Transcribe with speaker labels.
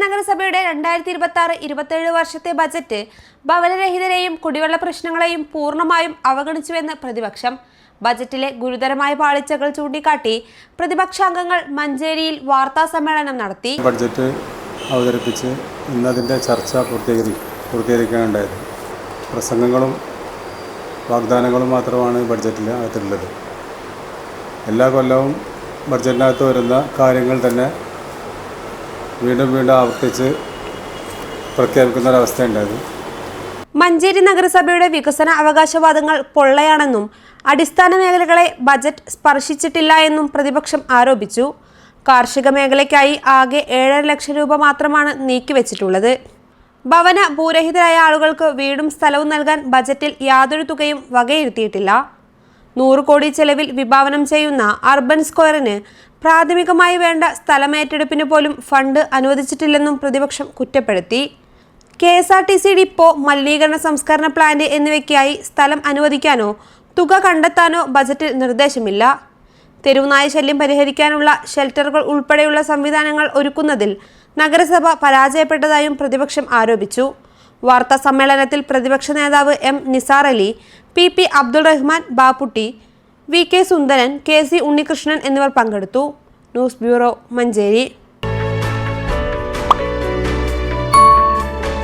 Speaker 1: നഗരസഭയുടെ 2026-27 വർഷത്തെ ബജറ്റ് ഭവനരഹിതരെയും കുടിവെള്ള പ്രശ്നങ്ങളെയും പൂർണ്ണമായും അവഗണിച്ചുവെന്ന് പ്രതിപക്ഷം. ബജറ്റിലെ ഗുരുതരമായ പാളിച്ചകൾ ചൂണ്ടിക്കാട്ടി പ്രതിപക്ഷാംഗങ്ങൾ മഞ്ചേരിയിൽ വാർത്താ സമ്മേളനം നടത്തി.
Speaker 2: ബഡ്ജറ്റ് അവതരിപ്പിച്ച് ഇന്നതിൻ്റെ ചർച്ച പൂർത്തീകരിക്കാനുണ്ടായത്. പ്രസംഗങ്ങളും വാഗ്ദാനങ്ങളും മാത്രമാണ് ബഡ്ജറ്റിൽ അകത്തുള്ളത്. എല്ലാ കൊല്ലവും ബഡ്ജറ്റിനകത്ത് വരുന്ന കാര്യങ്ങൾ തന്നെ വീണ്ടും ആവർത്തിച്ച് പ്രഖ്യാപിക്കുന്ന ഒരവസ്ഥയുണ്ടായത്.
Speaker 1: മഞ്ചേരി നഗരസഭയുടെ വികസന അവകാശവാദങ്ങൾ പൊള്ളയാണെന്നും അടിസ്ഥാന മേഖലകളെ ബജറ്റ് സ്പർശിച്ചിട്ടില്ല എന്നും പ്രതിപക്ഷം ആരോപിച്ചു. കാർഷിക മേഖലയ്ക്കായി ആകെ 7.5 ലക്ഷം രൂപ മാത്രമാണ് നീക്കിവെച്ചിട്ടുള്ളത്. ഭവന ഭൂരഹിതരായ ആളുകൾക്ക് വീടും സ്ഥലവും നൽകാൻ ബജറ്റിൽ യാതൊരു തുകയും വകയിരുത്തിയിട്ടില്ല. 100 കോടി ചെലവിൽ വിഭാവനം ചെയ്യുന്ന അർബൻ സ്ക്വയറിന് പ്രാഥമികമായി വേണ്ട സ്ഥലമേറ്റെടുപ്പിന് പോലും ഫണ്ട് അനുവദിച്ചിട്ടില്ലെന്നും പ്രതിപക്ഷം കുറ്റപ്പെടുത്തി. KSRTC ഡിപ്പോ, മലിനീകരണ സംസ്കരണ പ്ലാന്റ് എന്നിവയ്ക്കായി സ്ഥലം അനുവദിക്കാനോ തുക കണ്ടെത്താനോ ബജറ്റിൽ നിർദ്ദേശമില്ല. തെരുവുനായ ശല്യം പരിഹരിക്കാനുള്ള ഷെൽട്ടറുകൾ ഉൾപ്പെടെയുള്ള സംവിധാനങ്ങൾ ഒരുക്കുന്നതിൽ നഗരസഭ പരാജയപ്പെട്ടതായും പ്രതിപക്ഷം ആരോപിച്ചു. വാർത്താ സമ്മേളനത്തിൽ പ്രതിപക്ഷ നേതാവ് M. Nisar Ali, PP. Abdul Rahman Bapputty, VK സുന്ദരൻ, KC ഉണ്ണികൃഷ്ണൻ എന്നിവർ പങ്കെടുത്തു. News bureau, Manjeri.